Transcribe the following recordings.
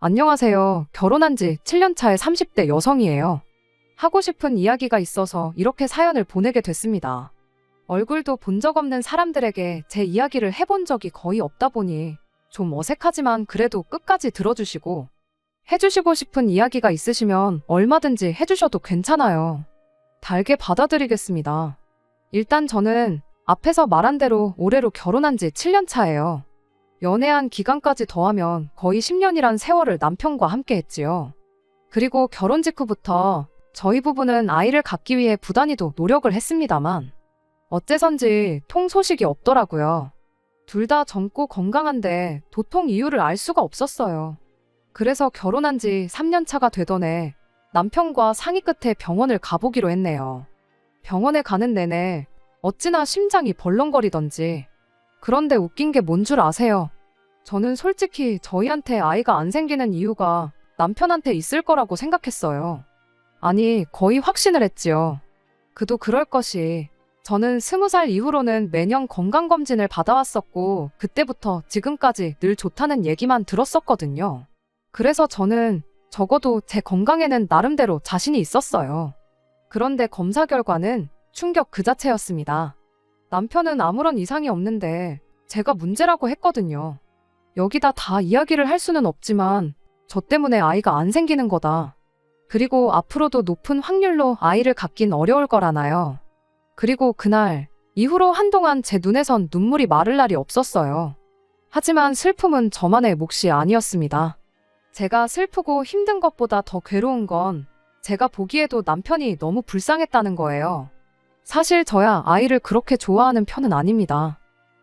안녕하세요. 결혼한 지 7년 차의 30대 여성이에요. 하고 싶은 이야기가 있어서 이렇게 사연을 보내게 됐습니다. 얼굴도 본 적 없는 사람들에게 제 이야기를 해본 적이 거의 없다 보니 좀 어색하지만 그래도 끝까지 들어주시고 해주시고 싶은 이야기가 있으시면 얼마든지 해주셔도 괜찮아요. 달게 받아들이겠습니다. 일단 저는 앞에서 말한 대로 올해로 결혼한 지 7년 차예요. 연애한 기간까지 더하면 거의 10년이란 세월을 남편과 함께 했지요. 그리고 결혼 직후부터 저희 부부는 아이를 갖기 위해 부단히도 노력을 했습니다만 어째선지 통 소식이 없더라고요. 둘 다 젊고 건강한데 도통 이유를 알 수가 없었어요. 그래서 결혼한 지 3년 차가 되던 해 남편과 상의 끝에 병원을 가보기로 했네요. 병원에 가는 내내 어찌나 심장이 벌렁거리던지. 그런데 웃긴 게 뭔 줄 아세요? 저는 솔직히 저희한테 아이가 안 생기는 이유가 남편한테 있을 거라고 생각했어요. 아니, 거의 확신을 했지요. 그도 그럴 것이. 저는 20살 이후로는 매년 건강검진을 받아왔었고 그때부터 지금까지 늘 좋다는 얘기만 들었었거든요. 그래서 저는 적어도 제 건강에는 나름대로 자신이 있었어요. 그런데 검사 결과는 충격 그 자체였습니다. 남편은 아무런 이상이 없는데 제가 문제라고 했거든요. 여기다 다 이야기를 할 수는 없지만 저 때문에 아이가 안 생기는 거다. 그리고 앞으로도 높은 확률로 아이를 갖긴 어려울 거라나요. 그리고 그날 이후로 한동안 제 눈에선 눈물이 마를 날이 없었어요. 하지만 슬픔은 저만의 몫이 아니었습니다. 제가 슬프고 힘든 것보다 더 괴로운 건 제가 보기에도 남편이 너무 불쌍했다는 거예요. 사실 저야 아이를 그렇게 좋아하는 편은 아닙니다.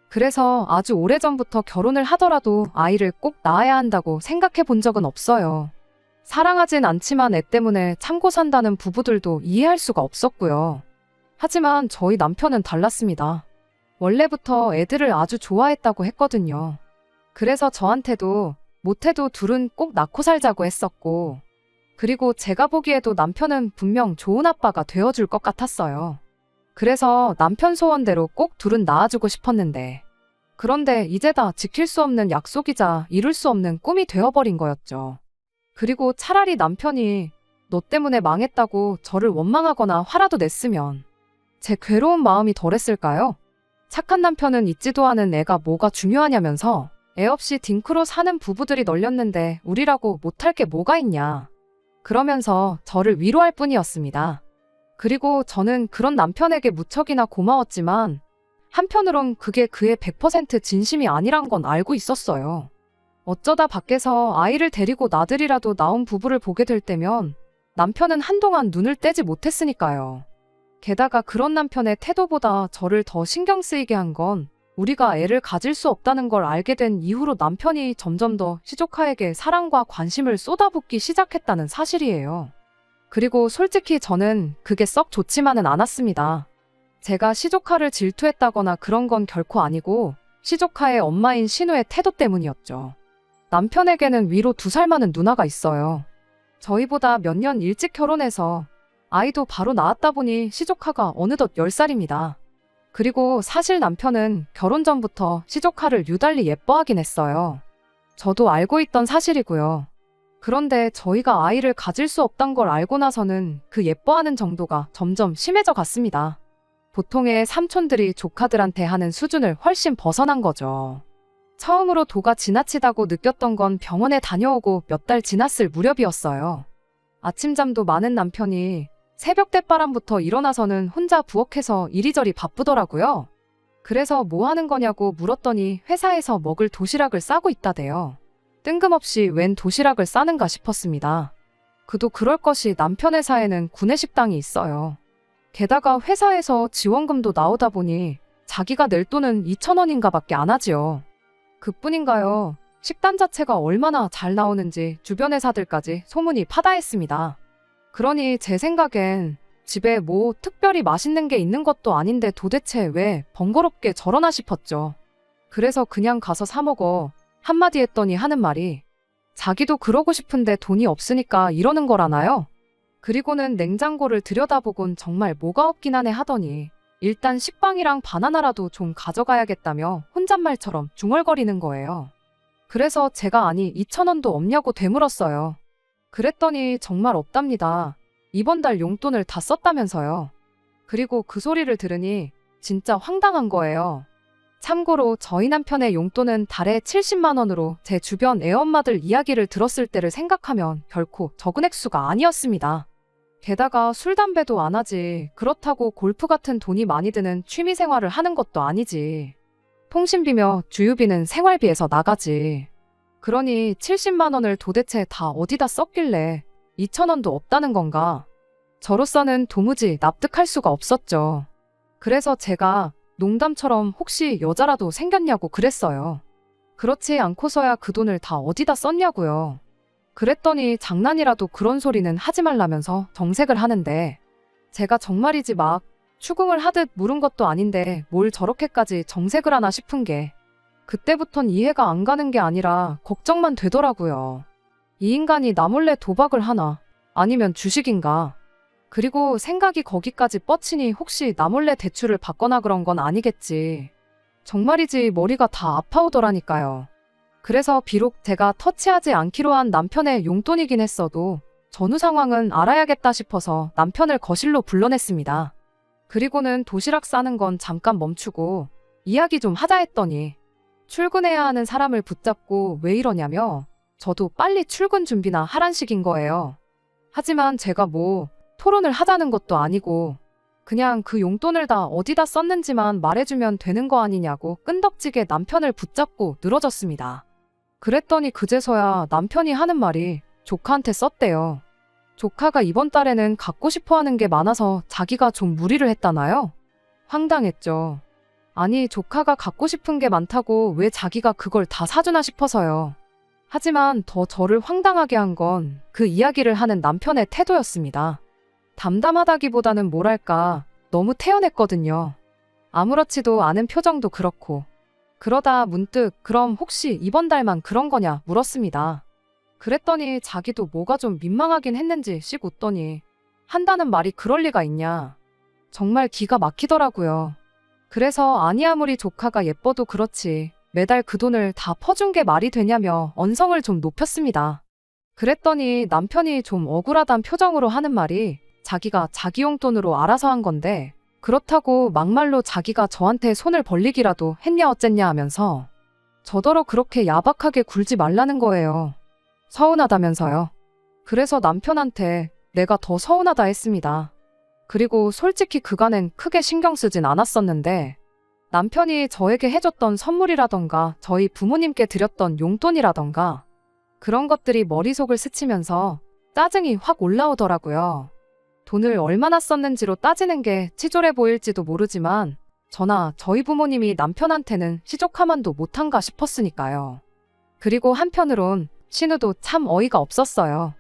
그래서 아주 오래전부터 결혼을 하더라도 아이를 꼭 낳아야 한다고 생각해 본 적은 없어요. 사랑하진 않지만 애 때문에 참고 산다는 부부들도 이해할 수가 없었고요. 하지만 저희 남편은 달랐습니다. 원래부터 애들을 아주 좋아했다고 했거든요. 그래서 저한테도 못해도 둘은 꼭 낳고 살자고 했었고, 그리고 제가 보기에도 남편은 분명 좋은 아빠가 되어줄 것 같았어요. 그래서 남편 소원대로 꼭 둘은 낳아주고 싶었는데, 그런데 이제 다 지킬 수 없는 약속이자 이룰 수 없는 꿈이 되어버린 거였죠. 그리고 차라리 남편이 너 때문에 망했다고 저를 원망하거나 화라도 냈으면 제 괴로운 마음이 덜했을까요? 착한 남편은 있지도 않은 애가 뭐가 중요하냐면서 애 없이 딩크로 사는 부부들이 널렸는데 우리라고 못할 게 뭐가 있냐. 그러면서 저를 위로할 뿐이었습니다. 그리고 저는 그런 남편에게 무척이나 고마웠지만 한편으론 그게 그의 100% 진심이 아니란 건 알고 있었어요. 어쩌다 밖에서 아이를 데리고 나들이라도 나온 부부를 보게 될 때면 남편은 한동안 눈을 떼지 못했으니까요. 게다가 그런 남편의 태도보다 저를 더 신경 쓰이게 한 건 우리가 애를 가질 수 없다는 걸 알게 된 이후로 남편이 점점 더 시조카에게 사랑과 관심을 쏟아붓기 시작했다는 사실이에요. 그리고 솔직히 저는 그게 썩 좋지만은 않았습니다. 제가 시조카를 질투했다거나 그런 건 결코 아니고 시조카의 엄마인 신우의 태도 때문이었죠. 남편에게는 위로 2살 많은 누나가 있어요. 저희보다 몇 년 일찍 결혼해서 아이도 바로 낳았다 보니 시조카가 어느덧 10살입니다. 그리고 사실 남편은 결혼 전부터 시조카를 유달리 예뻐하긴 했어요. 저도 알고 있던 사실이고요. 그런데 저희가 아이를 가질 수 없단 걸 알고 나서는 그 예뻐하는 정도가 점점 심해져 갔습니다. 보통의 삼촌들이 조카들한테 하는 수준을 훨씬 벗어난 거죠. 처음으로 도가 지나치다고 느꼈던 건 병원에 다녀오고 몇 달 지났을 무렵이었어요. 아침잠도 많은 남편이 새벽 대바람부터 일어나서는 혼자 부엌에서 이리저리 바쁘더라고요. 그래서 뭐 하는 거냐고 물었더니 회사에서 먹을 도시락을 싸고 있다대요. 뜬금없이 웬 도시락을 싸는가 싶었습니다. 그도 그럴 것이 남편 회사에는 구내식당이 있어요. 게다가 회사에서 지원금도 나오다 보니 자기가 낼 돈은 2,000원인가 밖에 안 하지요. 그뿐인가요? 식단 자체가 얼마나 잘 나오는지 주변 회사들까지 소문이 파다했습니다. 그러니 제 생각엔 집에 뭐 특별히 맛있는 게 있는 것도 아닌데 도대체 왜 번거롭게 저러나 싶었죠. 그래서 그냥 가서 사 먹어 한마디 했더니 하는 말이 자기도 그러고 싶은데 돈이 없으니까 이러는 거라나요? 그리고는 냉장고를 들여다보곤 정말 뭐가 없긴 하네 하더니 일단 식빵이랑 바나나라도 좀 가져가야겠다며 혼잣말처럼 중얼거리는 거예요. 그래서 제가 아니 2,000원도 없냐고 되물었어요. 그랬더니 정말 없답니다. 이번 달 용돈을 다 썼다면서요. 그리고 그 소리를 들으니 진짜 황당한 거예요. 참고로 저희 남편의 용돈은 달에 70만 원으로 제 주변 애엄마들 이야기를 들었을 때를 생각하면 결코 적은 액수가 아니었습니다. 게다가 술, 담배도 안 하지. 그렇다고 골프 같은 돈이 많이 드는 취미 생활을 하는 것도 아니지. 통신비며 주유비는 생활비에서 나가지. 그러니 70만 원을 도대체 다 어디다 썼길래 2,000원도 없다는 건가? 저로서는 도무지 납득할 수가 없었죠. 그래서 제가 농담처럼 혹시 여자라도 생겼냐고 그랬어요. 그렇지 않고서야 그 돈을 다 어디다 썼냐고요. 그랬더니 장난이라도 그런 소리는 하지 말라면서 정색을 하는데 제가 정말이지 막 추궁을 하듯 물은 것도 아닌데 뭘 저렇게까지 정색을 하나 싶은 게 그때부턴 이해가 안 가는 게 아니라 걱정만 되더라고요. 이 인간이 나 몰래 도박을 하나? 아니면 주식인가? 그리고 생각이 거기까지 뻗치니 혹시 나 몰래 대출을 받거나 그런 건 아니겠지. 정말이지 머리가 다 아파오더라니까요. 그래서 비록 제가 터치하지 않기로 한 남편의 용돈이긴 했어도 전후 상황은 알아야겠다 싶어서 남편을 거실로 불러냈습니다. 그리고는 도시락 싸는 건 잠깐 멈추고 이야기 좀 하자 했더니 출근해야 하는 사람을 붙잡고 왜 이러냐며 저도 빨리 출근 준비나 하란 식인 거예요. 하지만 제가 뭐 토론을 하자는 것도 아니고 그냥 그 용돈을 다 어디다 썼는지만 말해주면 되는 거 아니냐고 끈덕지게 남편을 붙잡고 늘어졌습니다. 그랬더니 그제서야 남편이 하는 말이 조카한테 썼대요. 조카가 이번 달에는 갖고 싶어 하는 게 많아서 자기가 좀 무리를 했다나요? 황당했죠. 아니 조카가 갖고 싶은 게 많다고 왜 자기가 그걸 다 사주나 싶어서요. 하지만 더 저를 황당하게 한 건 그 이야기를 하는 남편의 태도였습니다. 담담하다기보다는 뭐랄까 너무 태연했거든요. 아무렇지도 않은 표정도 그렇고 그러다 문득 그럼 혹시 이번 달만 그런 거냐 물었습니다. 그랬더니 자기도 뭐가 좀 민망하긴 했는지 씩 웃더니 한다는 말이 그럴 리가 있냐. 정말 기가 막히더라고요. 그래서 아니 아무리 조카가 예뻐도 그렇지 매달 그 돈을 다 퍼준 게 말이 되냐며 언성을 좀 높였습니다. 그랬더니 남편이 좀 억울하단 표정으로 하는 말이 자기가 자기 용돈으로 알아서 한 건데 그렇다고 막말로 자기가 저한테 손을 벌리기라도 했냐 어쨌냐 하면서 저더러 그렇게 야박하게 굴지 말라는 거예요. 서운하다면서요. 그래서 남편한테 내가 더 서운하다 했습니다. 그리고 솔직히 그간엔 크게 신경 쓰진 않았었는데 남편이 저에게 해줬던 선물이라던가 저희 부모님께 드렸던 용돈이라던가 그런 것들이 머릿속을 스치면서 짜증이 확 올라오더라고요. 돈을 얼마나 썼는지로 따지는 게 치졸해 보일지도 모르지만 저나 저희 부모님이 남편한테는 시족하만도 못한가 싶었으니까요. 그리고 한편으론 신우도 참 어이가 없었어요.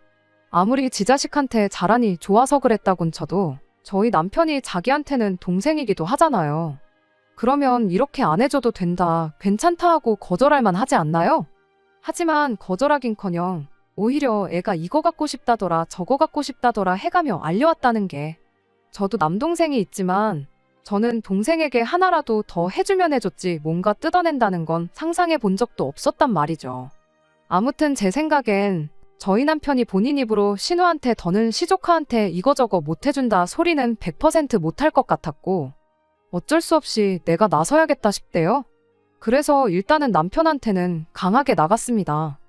아무리 지 자식한테 잘하니 좋아서 그랬다곤 쳐도 저희 남편이 자기한테는 동생이기도 하잖아요. 그러면 이렇게 안 해줘도 된다, 괜찮다 하고 거절할만 하지 않나요? 하지만 거절하긴커녕 오히려 애가 이거 갖고 싶다더라 저거 갖고 싶다더라 해가며 알려왔다는 게 저도 남동생이 있지만 저는 동생에게 하나라도 더 해주면 해줬지 뭔가 뜯어낸다는 건 상상해 본 적도 없었단 말이죠. 아무튼 제 생각엔 저희 남편이 본인 입으로 신우한테 더는 시조카한테 이거저거 못해준다 소리는 100% 못할 것 같았고 어쩔 수 없이 내가 나서야겠다 싶대요. 그래서 일단은 남편한테는 강하게 나갔습니다.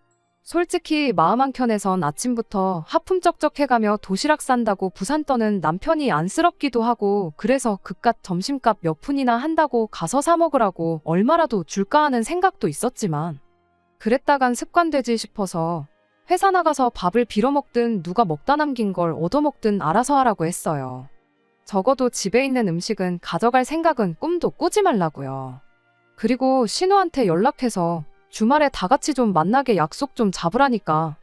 솔직히 마음 한켠에선 아침부터 하품 쩍쩍해가며 도시락 싼다고 부산 떠는 남편이 안쓰럽기도 하고 그래서 그깟 점심값 몇 푼이나 한다고 가서 사 먹으라고 얼마라도 줄까 하는 생각도 있었지만 그랬다간 습관되지 싶어서 회사 나가서 밥을 빌어먹든 누가 먹다 남긴 걸 얻어먹든 알아서 하라고 했어요. 적어도 집에 있는 음식은 가져갈 생각은 꿈도 꾸지 말라고요. 그리고 신우한테 연락해서 주말에 다 같이 좀 만나게 약속 좀 잡으라니까.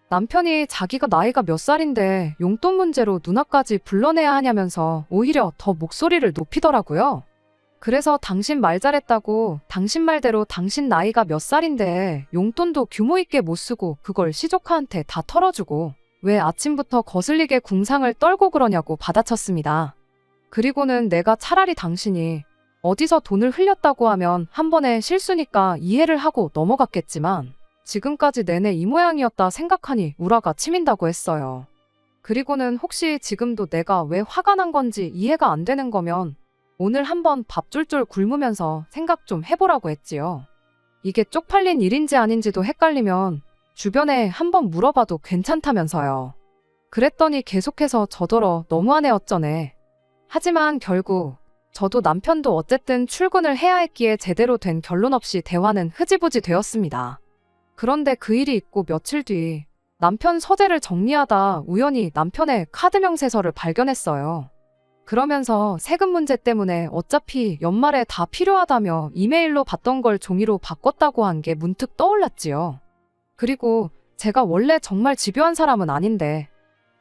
남편이 자기가 나이가 몇 살인데 용돈 문제로 누나까지 불러내야 하냐면서 오히려 더 목소리를 높이더라고요. 그래서 당신 말 잘했다고 당신 말대로 당신 나이가 몇 살인데 용돈도 규모 있게 못 쓰고 그걸 시조카한테 다 털어주고 왜 아침부터 거슬리게 궁상을 떨고 그러냐고 받아쳤습니다. 그리고는 내가 차라리 당신이 어디서 돈을 흘렸다고 하면 한 번의 실수니까 이해를 하고 넘어갔겠지만 지금까지 내내 이 모양이었다 생각하니 우라가 치민다고 했어요. 그리고는 혹시 지금도 내가 왜 화가 난 건지 이해가 안 되는 거면 오늘 한번 밥 쫄쫄 굶으면서 생각 좀 해보라고 했지요. 이게 쪽팔린 일인지 아닌지도 헷갈리면 주변에 한번 물어봐도 괜찮다면서요. 그랬더니 계속해서 저더러 너무하네 어쩌네. 하지만 결국 저도 남편도 어쨌든 출근을 해야 했기에 제대로 된 결론 없이 대화는 흐지부지 되었습니다. 그런데 그 일이 있고 며칠 뒤 남편 서재를 정리하다 우연히 남편의 카드 명세서를 발견했어요. 그러면서 세금 문제 때문에 어차피 연말에 다 필요하다며 이메일로 받던 걸 종이로 바꿨다고 한 게 문득 떠올랐지요. 그리고 제가 원래 정말 집요한 사람은 아닌데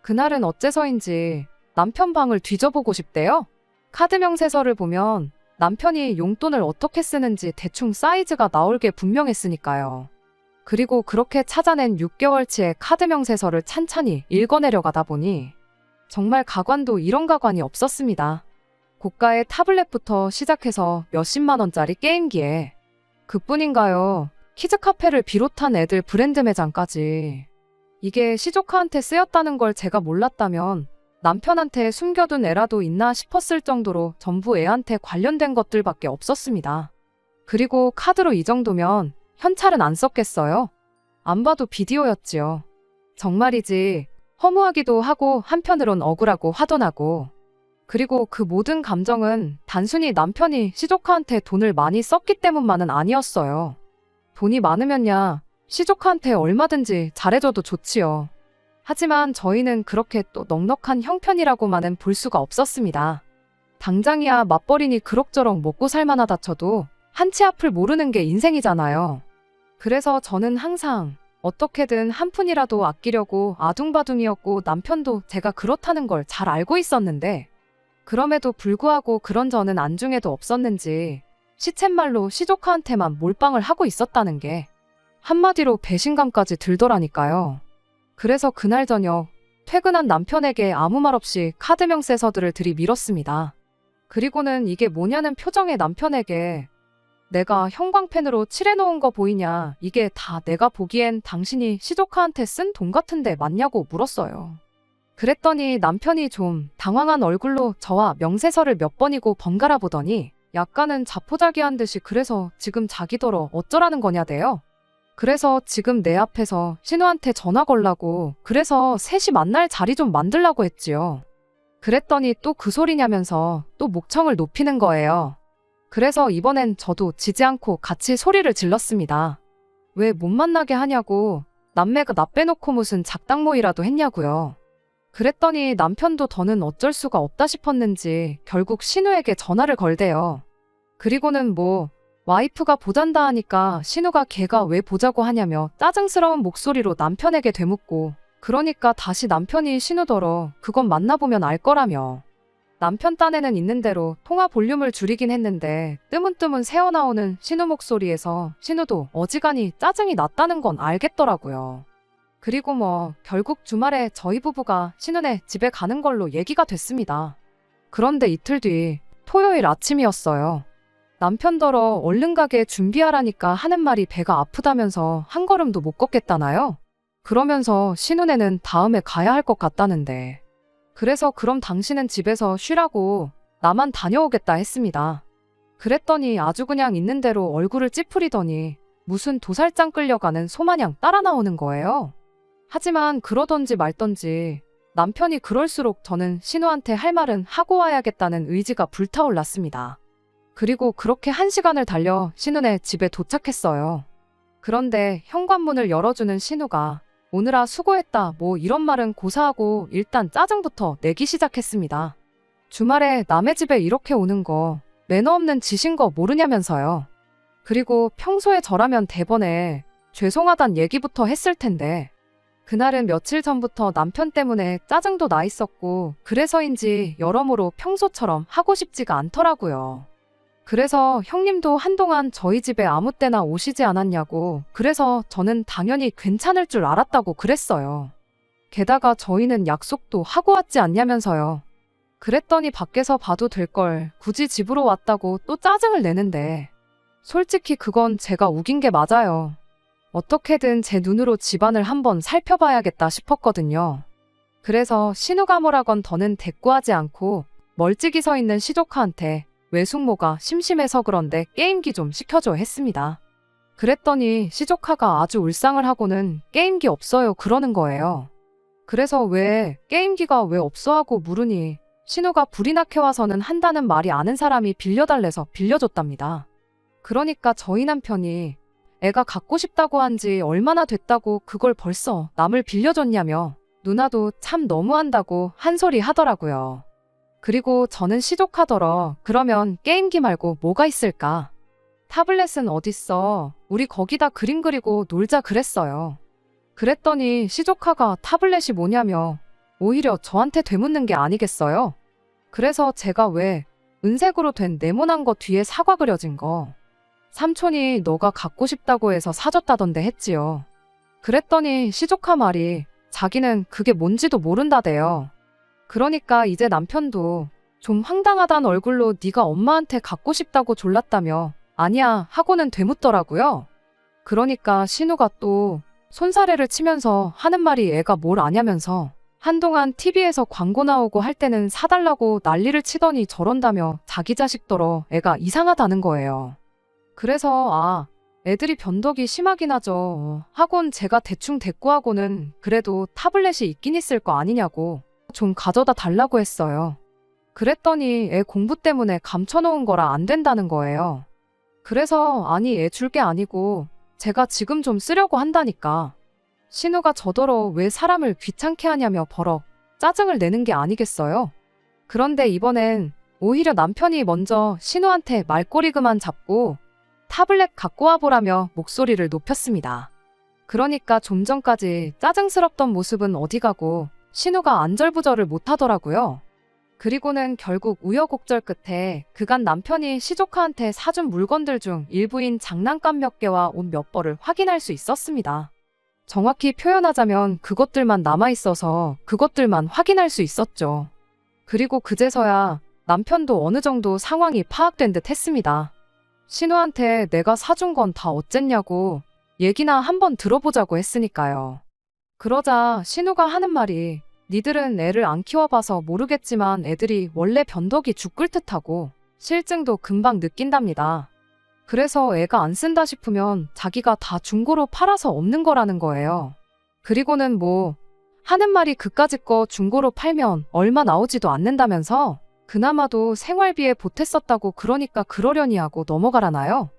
그날은 어째서인지 남편 방을 뒤져보고 싶대요. 카드 명세서를 보면 남편이 용돈을 어떻게 쓰는지 대충 사이즈가 나올 게 분명했으니까요. 그리고 그렇게 찾아낸 6개월치의 카드 명세서를 찬찬히 읽어내려 가다 보니 정말 가관도 이런 가관이 없었습니다. 고가의 타블렛부터 시작해서 몇십만 원짜리 게임기에 그뿐인가요? 키즈카페를 비롯한 애들 브랜드 매장까지. 이게 시조카한테 쓰였다는 걸 제가 몰랐다면 남편한테 숨겨둔 애라도 있나 싶었을 정도로 전부 애한테 관련된 것들밖에 없었습니다. 그리고 카드로 이 정도면 현찰은 안 썼겠어요? 안 봐도 비디오였지요. 정말이지 허무하기도 하고 한편으론 억울하고 화도 나고. 그리고 그 모든 감정은 단순히 남편이 시조카한테 돈을 많이 썼기 때문만은 아니었어요. 돈이 많으면야 시조카한테 얼마든지 잘해줘도 좋지요. 하지만 저희는 그렇게 또 넉넉한 형편이라고만은 볼 수가 없었습니다. 당장이야 맞벌이니 그럭저럭 먹고 살만하다 쳐도 한치 앞을 모르는 게 인생이잖아요. 그래서 저는 항상 어떻게든 한 푼이라도 아끼려고 아둥바둥이었고 남편도 제가 그렇다는 걸 잘 알고 있었는데 그럼에도 불구하고 그런 저는 안중에도 없었는지 시쳇말로 시조카한테만 몰빵을 하고 있었다는 게 한마디로 배신감까지 들더라니까요. 그래서 그날 저녁 퇴근한 남편에게 아무 말 없이 카드 명세서들을 들이밀었습니다. 그리고는 이게 뭐냐는 표정의 남편에게 내가 형광펜으로 칠해놓은 거 보이냐? 이게 다 내가 보기엔 당신이 시조카한테 쓴 돈 같은데 맞냐고 물었어요. 그랬더니 남편이 좀 당황한 얼굴로 저와 명세서를 몇 번이고 번갈아 보더니 약간은 자포자기한 듯이 그래서 지금 자기더러 어쩌라는 거냐대요. 그래서 지금 내 앞에서 신우한테 전화 걸라고 그래서 셋이 만날 자리 좀 만들라고 했지요. 그랬더니 또 그 소리냐면서 또 목청을 높이는 거예요. 그래서 이번엔 저도 지지 않고 같이 소리를 질렀습니다. 왜 못 만나게 하냐고 남매가 나 빼놓고 무슨 작당모이라도 했냐고요. 그랬더니 남편도 더는 어쩔 수가 없다 싶었는지 결국 신우에게 전화를 걸대요. 그리고는 뭐 와이프가 보잔다 하니까 신우가 걔가 왜 보자고 하냐며 짜증스러운 목소리로 남편에게 되묻고 그러니까 다시 남편이 신우더러 그건 만나보면 알 거라며. 남편 딴에는 있는 대로 통화 볼륨을 줄이긴 했는데 뜨문뜨문 새어나오는 신우 목소리에서 신우도 어지간히 짜증이 났다는 건 알겠더라고요. 그리고 뭐 결국 주말에 저희 부부가 신우네 집에 가는 걸로 얘기가 됐습니다. 그런데 이틀 뒤 토요일 아침이었어요. 남편더러 얼른 가게 준비하라니까 하는 말이 배가 아프다면서 한 걸음도 못 걷겠다나요? 그러면서 신우네는 다음에 가야 할 것 같다는데. 그래서 그럼 당신은 집에서 쉬라고 나만 다녀오겠다 했습니다. 그랬더니 아주 그냥 있는 대로 얼굴을 찌푸리더니 무슨 도살장 끌려가는 소마냥 따라 나오는 거예요. 하지만 그러던지 말던지 남편이 그럴수록 저는 신우한테 할 말은 하고 와야겠다는 의지가 불타올랐습니다. 그리고 그렇게 1시간을 달려 신우네 집에 도착했어요. 그런데 현관문을 열어주는 신우가 오느라 수고했다 뭐 이런 말은 고사하고 일단 짜증부터 내기 시작했습니다. 주말에 남의 집에 이렇게 오는 거 매너 없는 짓인 거 모르냐면서요. 그리고 평소에 저라면 대번에 죄송하단 얘기부터 했을 텐데 그날은 며칠 전부터 남편 때문에 짜증도 나 있었고 그래서인지 여러모로 평소처럼 하고 싶지가 않더라고요. 그래서 형님도 한동안 저희 집에 아무 때나 오시지 않았냐고 그래서 저는 당연히 괜찮을 줄 알았다고 그랬어요. 게다가 저희는 약속도 하고 왔지 않냐면서요. 그랬더니 밖에서 봐도 될 걸 굳이 집으로 왔다고 또 짜증을 내는데 솔직히 그건 제가 우긴 게 맞아요. 어떻게든 제 눈으로 집안을 한번 살펴봐야겠다 싶었거든요. 그래서 신우가 뭐라건 더는 대꾸하지 않고 멀찍이 서 있는 시조카한테 외숙모가 심심해서 그런데 게임기 좀 시켜줘 했습니다. 그랬더니 시조카가 아주 울상을 하고는 게임기 없어요 그러는 거예요. 그래서 왜 게임기가 왜 없어 하고 물으니 신우가 불이 나게 와서는 한다는 말이 아는 사람이 빌려달래서 빌려줬답니다. 그러니까 저희 남편이 애가 갖고 싶다고 한 지 얼마나 됐다고 그걸 벌써 남을 빌려줬냐며 누나도 참 너무한다고 한 소리 하더라고요. 그리고 저는 시족하더러 그러면 게임기 말고 뭐가 있을까? 타블렛은 어딨어? 우리 거기다 그림 그리고 놀자 그랬어요. 그랬더니 시조카가 타블렛이 뭐냐며 오히려 저한테 되묻는 게 아니겠어요? 그래서 제가 왜 은색으로 된 네모난 거 뒤에 사과 그려진 거 삼촌이 너가 갖고 싶다고 해서 사줬다던데 했지요. 그랬더니 시조카 말이 자기는 그게 뭔지도 모른다대요. 그러니까 이제 남편도 좀 황당하단 얼굴로 네가 엄마한테 갖고 싶다고 졸랐다며 아니야 하고는 되묻더라고요. 그러니까 신우가 또 손사래를 치면서 하는 말이 애가 뭘 아냐면서 한동안 TV에서 광고 나오고 할 때는 사달라고 난리를 치더니 저런다며 자기 자식더러 애가 이상하다는 거예요. 그래서 애들이 변덕이 심하긴 하죠. 하곤 제가 대충 대꾸하고는 그래도 타블렛이 있긴 있을 거 아니냐고 좀 가져다 달라고 했어요. 그랬더니 애 공부 때문에 감춰놓은 거라 안 된다는 거예요. 그래서 아니 애 줄 게 아니고 제가 지금 좀 쓰려고 한다니까. 신우가 저더러 왜 사람을 귀찮게 하냐며 버럭 짜증을 내는 게 아니겠어요? 그런데 이번엔 오히려 남편이 먼저 신우한테 말꼬리 그만 잡고 타블렛 갖고 와보라며 목소리를 높였습니다. 그러니까 좀 전까지 짜증스럽던 모습은 어디 가고 신우가 안절부절을 못하더라고요. 그리고는 결국 우여곡절 끝에 그간 남편이 시조카한테 사준 물건들 중 일부인 장난감 몇 개와 옷 몇 벌을 확인할 수 있었습니다. 정확히 표현하자면 그것들만 남아있어서 그것들만 확인할 수 있었죠. 그리고 그제서야 남편도 어느 정도 상황이 파악된 듯 했습니다. 신우한테 내가 사준 건 다 어쨌냐고 얘기나 한번 들어보자고 했으니까요. 그러자 신우가 하는 말이 니들은 애를 안 키워봐서 모르겠지만 애들이 원래 변덕이 죽을 듯하고 실증도 금방 느낀답니다. 그래서 애가 안 쓴다 싶으면 자기가 다 중고로 팔아서 없는 거라는 거예요. 그리고는 뭐 하는 말이 그까짓 거 중고로 팔면 얼마 나오지도 않는다면서 그나마도 생활비에 보탰었다고 그러니까 그러려니 하고 넘어가라나요?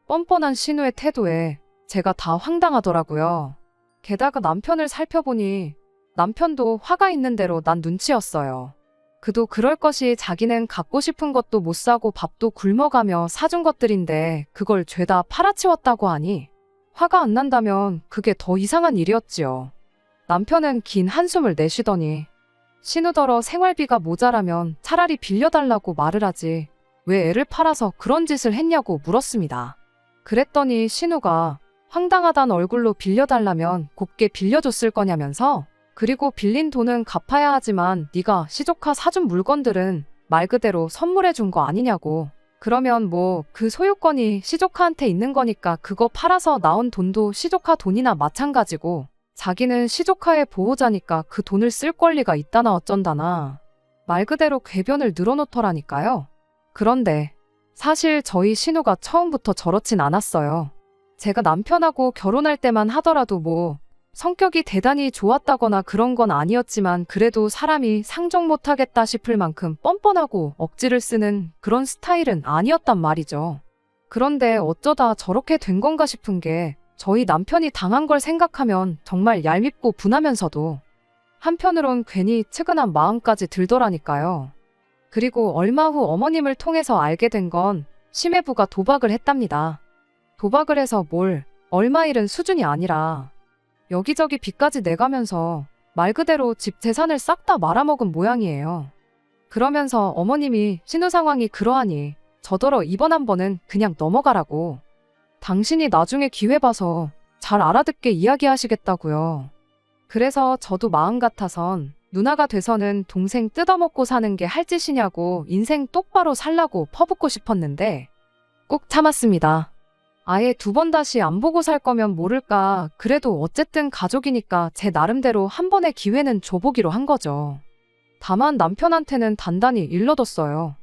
뻔뻔한 신우의 태도에 제가 다 황당하더라고요. 게다가 남편을 살펴보니 남편도 화가 있는 대로 난 눈치였어요. 그도 그럴 것이 자기는 갖고 싶은 것도 못 사고 밥도 굶어가며 사준 것들인데 그걸 죄다 팔아치웠다고 하니 화가 안 난다면 그게 더 이상한 일이었지요. 남편은 긴 한숨을 내쉬더니 신우더러 생활비가 모자라면 차라리 빌려달라고 말을 하지 왜 애를 팔아서 그런 짓을 했냐고 물었습니다. 그랬더니 신우가 황당하단 얼굴로 빌려달라면 곱게 빌려줬을 거냐면서 그리고 빌린 돈은 갚아야 하지만 네가 시조카 사준 물건들은 말 그대로 선물해 준 거 아니냐고. 그러면 뭐 그 소유권이 시조카한테 있는 거니까 그거 팔아서 나온 돈도 시조카 돈이나 마찬가지고 자기는 시조카의 보호자니까 그 돈을 쓸 권리가 있다나 어쩐다나 말 그대로 궤변을 늘어놓더라니까요. 그런데 사실 저희 신우가 처음부터 저렇진 않았어요. 제가 남편하고 결혼할 때만 하더라도 뭐 성격이 대단히 좋았다거나 그런 건 아니었지만 그래도 사람이 상종 못하겠다 싶을 만큼 뻔뻔하고 억지를 쓰는 그런 스타일은 아니었단 말이죠. 그런데 어쩌다 저렇게 된 건가 싶은 게 저희 남편이 당한 걸 생각하면 정말 얄밉고 분하면서도 한편으론 괜히 측은한 마음까지 들더라니까요. 그리고 얼마 후 어머님을 통해서 알게 된 건 심해부가 도박을 했답니다. 도박을 해서 뭘 얼마 잃은 수준이 아니라 여기저기 빚까지 내가면서 말 그대로 집 재산을 싹 다 말아먹은 모양이에요. 그러면서 어머님이 신우 상황이 그러하니 저더러 이번 한 번은 그냥 넘어가라고. 당신이 나중에 기회 봐서 잘 알아듣게 이야기하시겠다고요. 그래서 저도 마음 같아선 누나가 돼서는 동생 뜯어먹고 사는 게 할 짓이냐고 인생 똑바로 살라고 퍼붓고 싶었는데 꼭 참았습니다. 아예 두 번 다시 안 보고 살 거면 모를까. 그래도 어쨌든 가족이니까 제 나름대로 한 번의 기회는 줘보기로 한 거죠. 다만 남편한테는 단단히 일러뒀어요.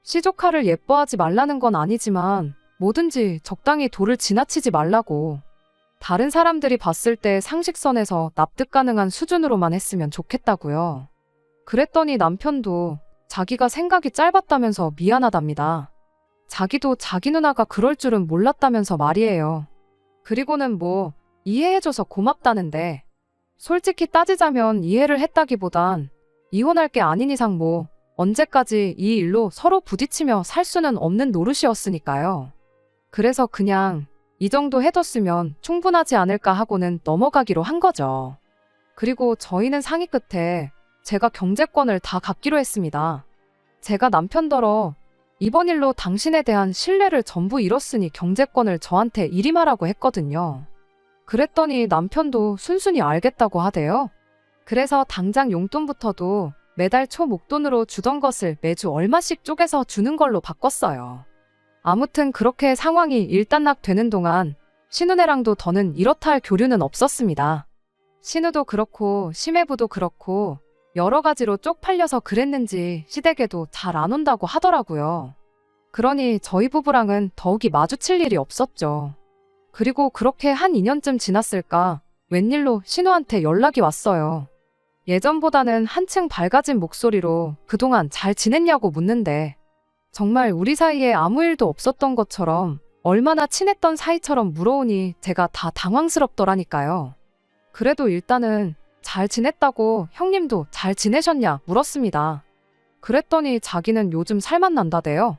시조카를 예뻐하지 말라는 건 아니지만 뭐든지 적당히 도를 지나치지 말라고. 다른 사람들이 봤을 때 상식선에서 납득 가능한 수준으로만 했으면 좋겠다고요. 그랬더니 남편도 자기가 생각이 짧았다면서 미안하답니다. 자기도 자기 누나가 그럴 줄은 몰랐다면서 말이에요. 그리고는 뭐 이해해줘서 고맙다는데 솔직히 따지자면 이해를 했다기보단 이혼할 게 아닌 이상 뭐 언제까지 이 일로 서로 부딪히며 살 수는 없는 노릇이었으니까요. 그래서 그냥 이 정도 해뒀으면 충분하지 않을까 하고는 넘어가기로 한 거죠. 그리고 저희는 상의 끝에 제가 경제권을 다 갖기로 했습니다. 제가 남편더러 이번 일로 당신에 대한 신뢰를 전부 잃었으니 경제권을 저한테 이임하라고 했거든요. 그랬더니 남편도 순순히 알겠다고 하대요. 그래서 당장 용돈부터도 매달 초 목돈으로 주던 것을 매주 얼마씩 쪼개서 주는 걸로 바꿨어요. 아무튼 그렇게 상황이 일단락되는 동안 신우네랑도 더는 이렇다 할 교류는 없었습니다. 신우도 그렇고 심해부도 그렇고 여러 가지로 쪽팔려서 그랬는지 시댁에도 잘 안 온다고 하더라고요. 그러니 저희 부부랑은 더욱이 마주칠 일이 없었죠. 그리고 그렇게 한 2년쯤 지났을까 웬일로 신우한테 연락이 왔어요. 예전보다는 한층 밝아진 목소리로 그동안 잘 지냈냐고 묻는데 정말 우리 사이에 아무 일도 없었던 것처럼 얼마나 친했던 사이처럼 물어오니 제가 다 당황스럽더라니까요. 그래도 일단은 잘 지냈다고 형님도 잘 지내셨냐 물었습니다. 그랬더니 자기는 요즘 살만 난다대요.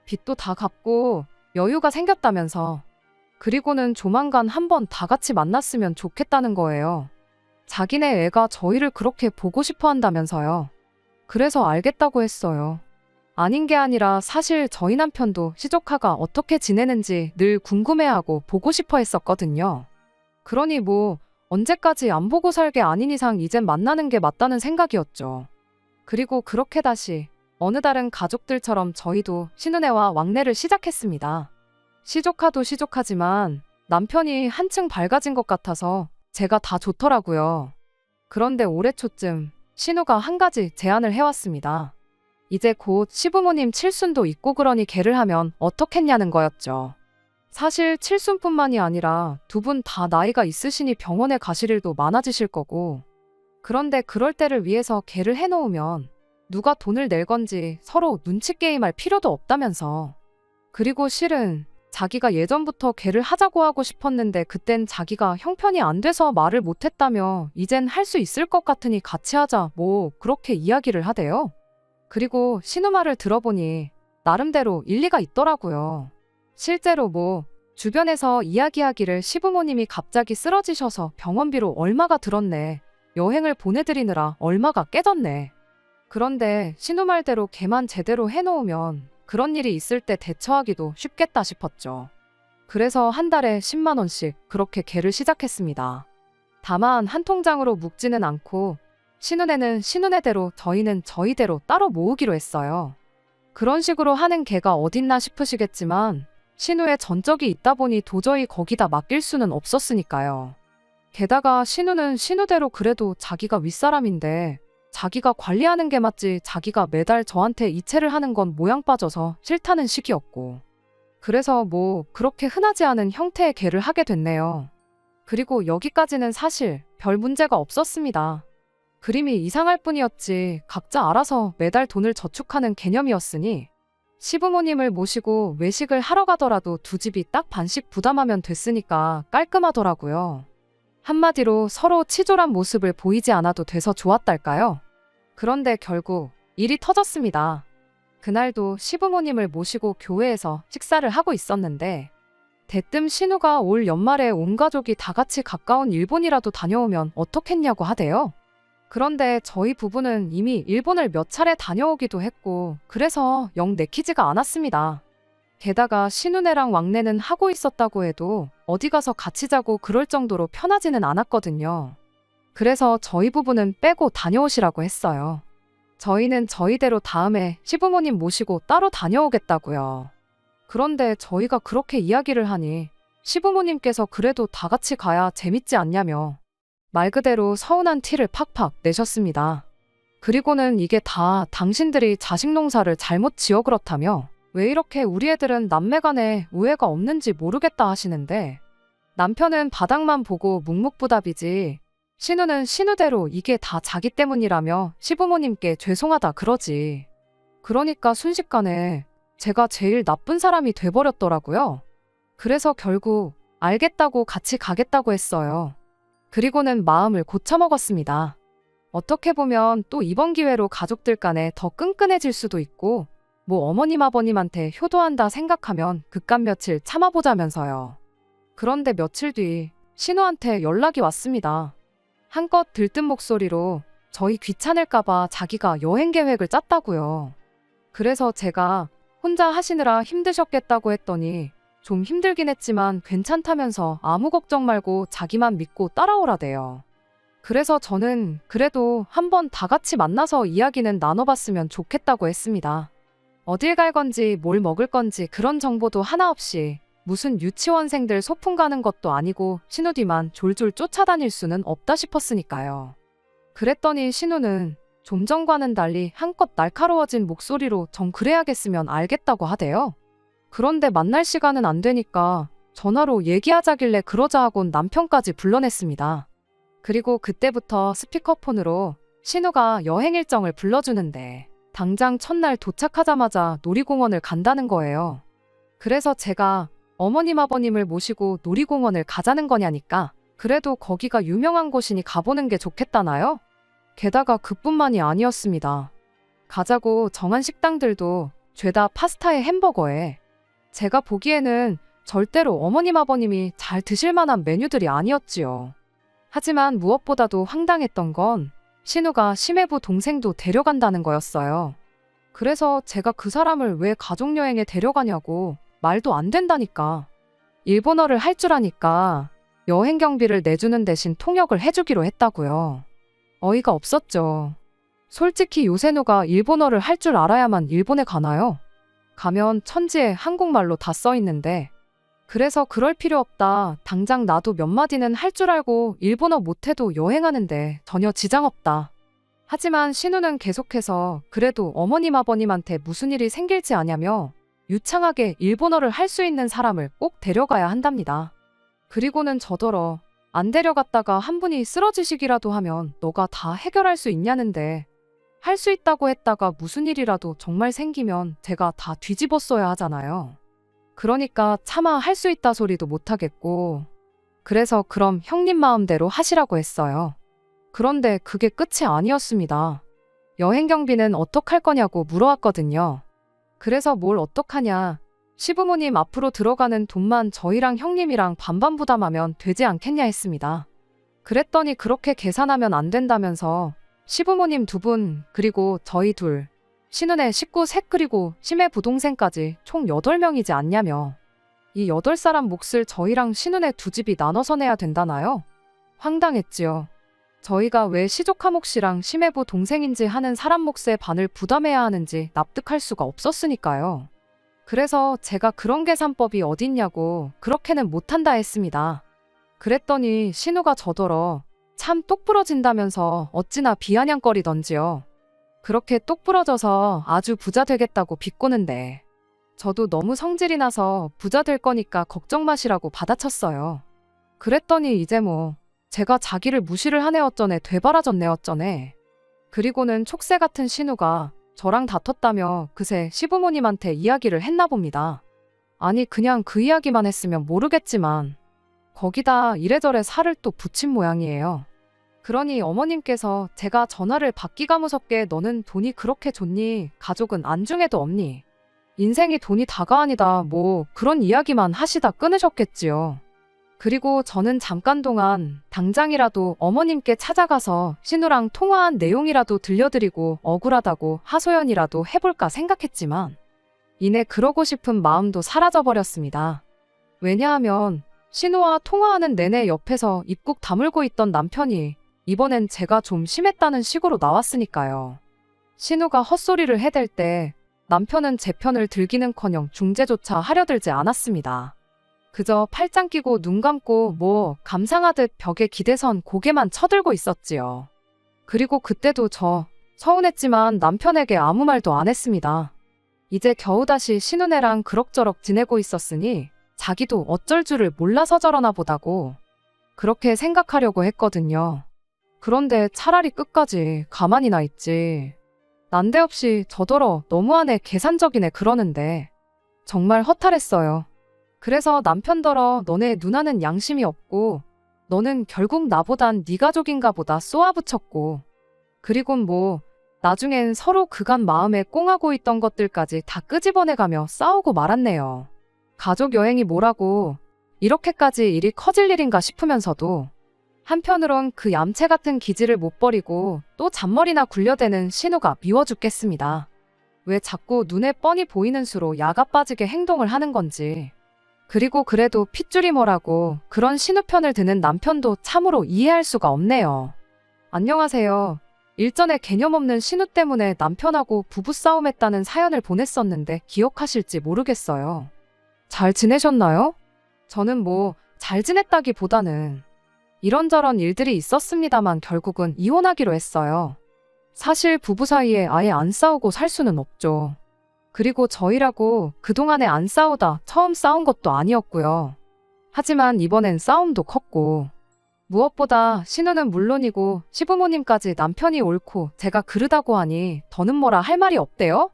빚도 다 갚고 여유가 생겼다면서. 그리고는 조만간 한번 다 같이 만났으면 좋겠다는 거예요. 자기네 애가 저희를 그렇게 보고 싶어 한다면서요. 그래서 알겠다고 했어요. 아닌 게 아니라 사실 저희 남편도 시조카가 어떻게 지내는지 늘 궁금해하고 보고 싶어 했었거든요. 그러니 뭐 언제까지 안 보고 살 게 아닌 이상 이젠 만나는 게 맞다는 생각이었죠. 그리고 그렇게 다시 어느 다른 가족들처럼 저희도 신은혜와 왕래를 시작했습니다. 시조카도 시조카지만 남편이 한층 밝아진 것 같아서 제가 다 좋더라고요. 그런데 올해 초쯤 신우가 한 가지 제안을 해왔습니다. 이제 곧 시부모님 칠순도 있고 그러니 걔를 하면 어떻겠냐는 거였죠. 사실 칠순뿐만이 아니라 두 분 다 나이가 있으시니 병원에 가실 일도 많아지실 거고 그런데 그럴 때를 위해서 걔를 해놓으면 누가 돈을 낼 건지 서로 눈치 게임할 필요도 없다면서. 그리고 실은 자기가 예전부터 걔를 하자고 하고 싶었는데 그땐 자기가 형편이 안 돼서 말을 못했다며 이젠 할 수 있을 것 같으니 같이 하자 뭐 그렇게 이야기를 하대요. 그리고 신우 말을 들어보니 나름대로 일리가 있더라고요. 실제로 뭐 주변에서 이야기하기를 시부모님이 갑자기 쓰러지셔서 병원비로 얼마가 들었네. 여행을 보내드리느라 얼마가 깨졌네. 그런데 신우 말대로 걔만 제대로 해놓으면 그런 일이 있을 때 대처하기도 쉽겠다 싶었죠. 그래서 한 달에 10만 원씩 그렇게 걔를 시작했습니다. 다만 한 통장으로 묵지는 않고 신우네는 신우네대로 저희는 저희대로 따로 모으기로 했어요. 그런 식으로 하는 걔가 어딨나 싶으시겠지만 신우의 전적이 있다 보니 도저히 거기다 맡길 수는 없었으니까요. 게다가 신우는 신우대로 그래도 자기가 윗사람인데 자기가 관리하는 게 맞지 자기가 매달 저한테 이체를 하는 건 모양 빠져서 싫다는 식이었고 그래서 뭐 그렇게 흔하지 않은 형태의 걔를 하게 됐네요. 그리고 여기까지는 사실 별 문제가 없었습니다. 그림이 이상할 뿐이었지 각자 알아서 매달 돈을 저축하는 개념이었으니 시부모님을 모시고 외식을 하러 가더라도 두 집이 딱 반씩 부담하면 됐으니까 깔끔하더라고요. 한마디로 서로 치졸한 모습을 보이지 않아도 돼서 좋았달까요? 그런데 결국 일이 터졌습니다. 그날도 시부모님을 모시고 교회에서 식사를 하고 있었는데 대뜸 신우가 올 연말에 온 가족이 다 같이 가까운 일본이라도 다녀오면 어떻겠냐고 하대요. 그런데 저희 부부는 이미 일본을 몇 차례 다녀오기도 했고 그래서 영 내키지가 않았습니다. 게다가 신우네랑 왕래는 하고 있었다고 해도 어디 가서 같이 자고 그럴 정도로 편하지는 않았거든요. 그래서 저희 부부는 빼고 다녀오시라고 했어요. 저희는 저희대로 다음에 시부모님 모시고 따로 다녀오겠다고요. 그런데 저희가 그렇게 이야기를 하니 시부모님께서 그래도 다 같이 가야 재밌지 않냐며 말 그대로 서운한 티를 팍팍 내셨습니다. 그리고는 이게 다 당신들이 자식 농사를 잘못 지어 그렇다며 왜 이렇게 우리 애들은 남매 간에 우애가 없는지 모르겠다 하시는데 남편은 바닥만 보고 묵묵부답이지 신우는 신우대로 이게 다 자기 때문이라며 시부모님께 죄송하다 그러지. 그러니까 순식간에 제가 제일 나쁜 사람이 돼버렸더라고요. 그래서 결국 알겠다고 같이 가겠다고 했어요. 그리고는 마음을 고쳐먹었습니다. 어떻게 보면 또 이번 기회로 가족들 간에 더 끈끈해질 수도 있고 뭐 어머님 아버님한테 효도한다 생각하면 그깟 며칠 참아보자면서요. 그런데 며칠 뒤 신우한테 연락이 왔습니다. 한껏 들뜬 목소리로 저희 귀찮을까봐 자기가 여행 계획을 짰다고요. 그래서 제가 혼자 하시느라 힘드셨겠다고 했더니 좀 힘들긴 했지만 괜찮다면서 아무 걱정 말고 자기만 믿고 따라오라대요. 그래서 저는 그래도 한번 다 같이 만나서 이야기는 나눠봤으면 좋겠다고 했습니다. 어딜 갈 건지 뭘 먹을 건지 그런 정보도 하나 없이 무슨 유치원생들 소풍 가는 것도 아니고 신우 뒤만 졸졸 쫓아다닐 수는 없다 싶었으니까요. 그랬더니 신우는 좀 전과는 달리 한껏 날카로워진 목소리로 정 그래야겠으면 알겠다고 하대요. 그런데 만날 시간은 안 되니까 전화로 얘기하자길래 그러자 하곤 남편까지 불러냈습니다. 그리고 그때부터 스피커폰으로 신우가 여행 일정을 불러주는데 당장 첫날 도착하자마자 놀이공원을 간다는 거예요. 그래서 제가 어머님 아버님을 모시고 놀이공원을 가자는 거냐니까 그래도 거기가 유명한 곳이니 가보는 게 좋겠다나요? 게다가 그뿐만이 아니었습니다. 가자고 정한 식당들도 죄다 파스타에 햄버거에 제가 보기에는 절대로 어머님 아버님이 잘 드실 만한 메뉴들이 아니었지요. 하지만 무엇보다도 황당했던 건 신우가 심해부 동생도 데려간다는 거였어요. 그래서 제가 그 사람을 왜 가족여행에 데려가냐고 말도 안 된다니까. 일본어를 할 줄 아니까 여행 경비를 내주는 대신 통역을 해주기로 했다고요. 어이가 없었죠. 솔직히 요새 누가 일본어를 할 줄 알아야만 일본에 가나요? 가면 천지에 한국말로 다 써있는데 그래서 그럴 필요 없다. 당장 나도 몇 마디는 할 줄 알고 일본어 못해도 여행하는데 전혀 지장 없다. 하지만 신우는 계속해서 그래도 어머님 아버님한테 무슨 일이 생길지 아냐며 유창하게 일본어를 할 수 있는 사람을 꼭 데려가야 한답니다. 그리고는 저더러 안 데려갔다가 한 분이 쓰러지시기라도 하면 너가 다 해결할 수 있냐는데 할 수 있다고 했다가 무슨 일이라도 정말 생기면 제가 다 뒤집었어야 하잖아요. 그러니까 차마 할 수 있다 소리도 못하겠고 그래서 그럼 형님 마음대로 하시라고 했어요. 그런데 그게 끝이 아니었습니다. 여행 경비는 어떡할 거냐고 물어왔거든요. 그래서 뭘 어떡하냐. 시부모님 앞으로 들어가는 돈만 저희랑 형님이랑 반반 부담하면 되지 않겠냐 했습니다. 그랬더니 그렇게 계산하면 안 된다면서 시부모님 2분 그리고 저희 둘 신은의 식구 셋 그리고 심해 부동생까지 총 8명이지 않냐며 이 8사람 몫을 저희랑 신은의 2집이 나눠서 내야 된다나요? 황당했지요. 저희가 왜 시조카 몫이랑 심해부 동생인지 하는 사람 몫의 반을 부담해야 하는지 납득할 수가 없었으니까요. 그래서 제가 그런 계산법이 어딨냐고 그렇게는 못한다 했습니다. 그랬더니 신우가 저더러 참 똑부러진다면서 어찌나 비아냥거리던지요. 그렇게 똑부러져서 아주 부자 되겠다고 비꼬는데 저도 너무 성질이 나서 부자 될 거니까 걱정 마시라고 받아쳤어요. 그랬더니 이제 뭐 제가 자기를 무시를 하네 어쩌네 되바라졌네 어쩌네. 그리고는 촉새 같은 신우가 저랑 다퉜다며 그새 시부모님한테 이야기를 했나 봅니다. 아니 그냥 그 이야기만 했으면 모르겠지만 거기다 이래저래 살을 또 붙인 모양이에요. 그러니 어머님께서 제가 전화를 받기가 무섭게 너는 돈이 그렇게 좋니? 가족은 안중에도 없니? 인생이 돈이 다가 아니다 뭐 그런 이야기만 하시다 끊으셨겠지요. 그리고 저는 잠깐 동안 당장이라도 어머님께 찾아가서 신우랑 통화한 내용이라도 들려드리고 억울하다고 하소연이라도 해볼까 생각했지만 이내 그러고 싶은 마음도 사라져버렸습니다. 왜냐하면 신우와 통화하는 내내 옆에서 입국 다물고 있던 남편이 이번엔 제가 좀 심했다는 식으로 나왔으니까요. 신우가 헛소리를 해댈 때 남편은 제 편을 들기는커녕 중재조차 하려들지 않았습니다. 그저 팔짱 끼고 눈 감고 뭐 감상하듯 벽에 기대선 고개만 쳐들고 있었지요. 그리고 그때도 저 서운했지만 남편에게 아무 말도 안 했습니다. 이제 겨우 다시 신우네랑 그럭저럭 지내고 있었으니 자기도 어쩔 줄을 몰라서 저러나 보다고 그렇게 생각하려고 했거든요. 그런데 차라리 끝까지 가만히나 있지. 난데없이 저더러 너무하네 계산적이네 그러는데 정말 허탈했어요. 그래서 남편더러 너네 누나는 양심이 없고 너는 결국 나보단 네 가족인가 보다 쏘아붙였고 그리곤 뭐 나중엔 서로 그간 마음에 꽁하고 있던 것들까지 다 끄집어내가며 싸우고 말았네요. 가족 여행이 뭐라고 이렇게까지 일이 커질 일인가 싶으면서도 한편으론 그 얌체 같은 기질을 못 버리고 또 잔머리나 굴려대는 신우가 미워 죽겠습니다. 왜 자꾸 눈에 뻔히 보이는 수로 야가 빠지게 행동을 하는 건지. 그리고 그래도 핏줄이 뭐라고 그런 신우 편을 드는 남편도 참으로 이해할 수가 없네요. 안녕하세요. 일전에 개념 없는 신우 때문에 남편하고 부부싸움했다는 사연을 보냈었는데 기억하실지 모르겠어요. 잘 지내셨나요? 저는 뭐 잘 지냈다기보다는 이런저런 일들이 있었습니다만 결국은 이혼하기로 했어요. 사실 부부 사이에 아예 안 싸우고 살 수는 없죠. 그리고 저희라고 그동안에 안 싸우다 처음 싸운 것도 아니었고요. 하지만 이번엔 싸움도 컸고 무엇보다 신우는 물론이고 시부모님까지 남편이 옳고 제가 그르다고 하니 더는 뭐라 할 말이 없대요?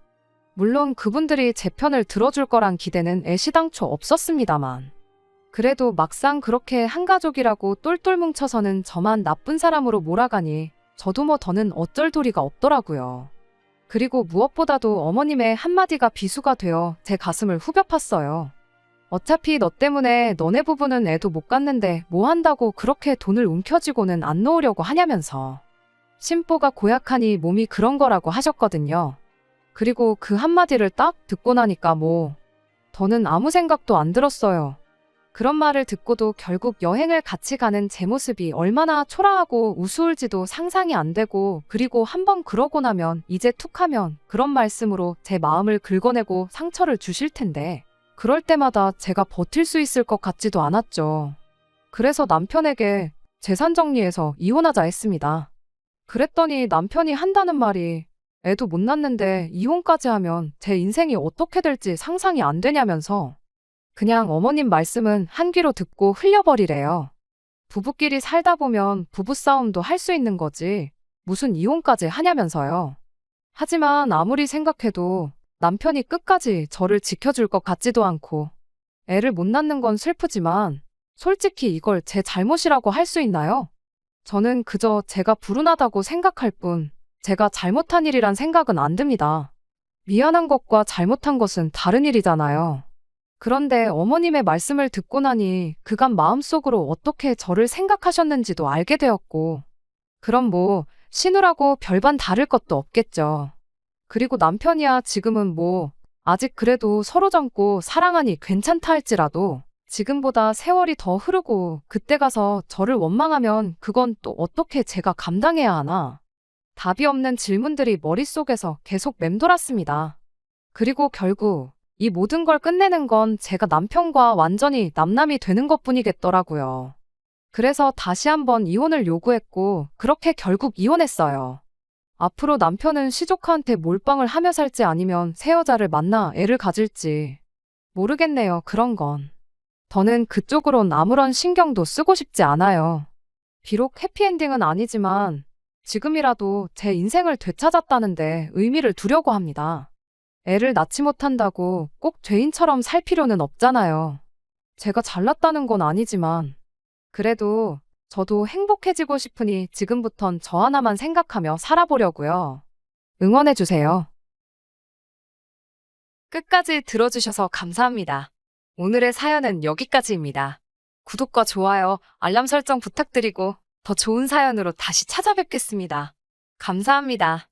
물론 그분들이 제 편을 들어줄 거란 기대는 애시당초 없었습니다만 그래도 막상 그렇게 한 가족이라고 똘똘 뭉쳐서는 저만 나쁜 사람으로 몰아가니 저도 뭐 더는 어쩔 도리가 없더라고요. 그리고 무엇보다도 어머님의 한마디가 비수가 되어 제 가슴을 후벼 팠어요. 어차피 너 때문에 너네 부부는 애도 못 갖는데 뭐 한다고 그렇게 돈을 움켜쥐고는 안 놓으려고 하냐면서. 심보가 고약하니 몸이 그런 거라고 하셨거든요. 그리고 그 한마디를 딱 듣고 나니까 뭐 더는 아무 생각도 안 들었어요. 그런 말을 듣고도 결국 여행을 같이 가는 제 모습이 얼마나 초라하고 우스울지도 상상이 안 되고 그리고 한번 그러고 나면 이제 툭하면 그런 말씀으로 제 마음을 긁어내고 상처를 주실 텐데 그럴 때마다 제가 버틸 수 있을 것 같지도 않았죠. 그래서 남편에게 재산 정리해서 이혼하자 했습니다. 그랬더니 남편이 한다는 말이 애도 못 낳는데 이혼까지 하면 제 인생이 어떻게 될지 상상이 안 되냐면서 그냥 어머님 말씀은 한 귀로 듣고 흘려버리래요. 부부끼리 살다 보면 부부싸움도 할 수 있는 거지 무슨 이혼까지 하냐면서요. 하지만 아무리 생각해도 남편이 끝까지 저를 지켜줄 것 같지도 않고 애를 못 낳는 건 슬프지만 솔직히 이걸 제 잘못이라고 할 수 있나요? 저는 그저 제가 불운하다고 생각할 뿐 제가 잘못한 일이란 생각은 안 듭니다. 미안한 것과 잘못한 것은 다른 일이잖아요. 그런데 어머님의 말씀을 듣고 나니 그간 마음속으로 어떻게 저를 생각하셨는지도 알게 되었고 그럼 뭐 신우라고 별반 다를 것도 없겠죠. 그리고 남편이야 지금은 뭐 아직 그래도 서로 젊고 사랑하니 괜찮다 할지라도 지금보다 세월이 더 흐르고 그때 가서 저를 원망하면 그건 또 어떻게 제가 감당해야 하나. 답이 없는 질문들이 머릿속에서 계속 맴돌았습니다. 그리고 결국 이 모든 걸 끝내는 건 제가 남편과 완전히 남남이 되는 것뿐이겠더라고요. 그래서 다시 한번 이혼을 요구했고 그렇게 결국 이혼했어요. 앞으로 남편은 시조카한테 몰빵을 하며 살지 아니면 새 여자를 만나 애를 가질지 모르겠네요. 그런 건. 저는 그쪽으론 아무런 신경도 쓰고 싶지 않아요. 비록 해피엔딩은 아니지만 지금이라도 제 인생을 되찾았다는데 의미를 두려고 합니다. 애를 낳지 못한다고 꼭 죄인처럼 살 필요는 없잖아요. 제가 잘났다는 건 아니지만 그래도 저도 행복해지고 싶으니 지금부턴 저 하나만 생각하며 살아보려고요. 응원해주세요. 끝까지 들어주셔서 감사합니다. 오늘의 사연은 여기까지입니다. 구독과 좋아요, 알람 설정 부탁드리고 더 좋은 사연으로 다시 찾아뵙겠습니다. 감사합니다.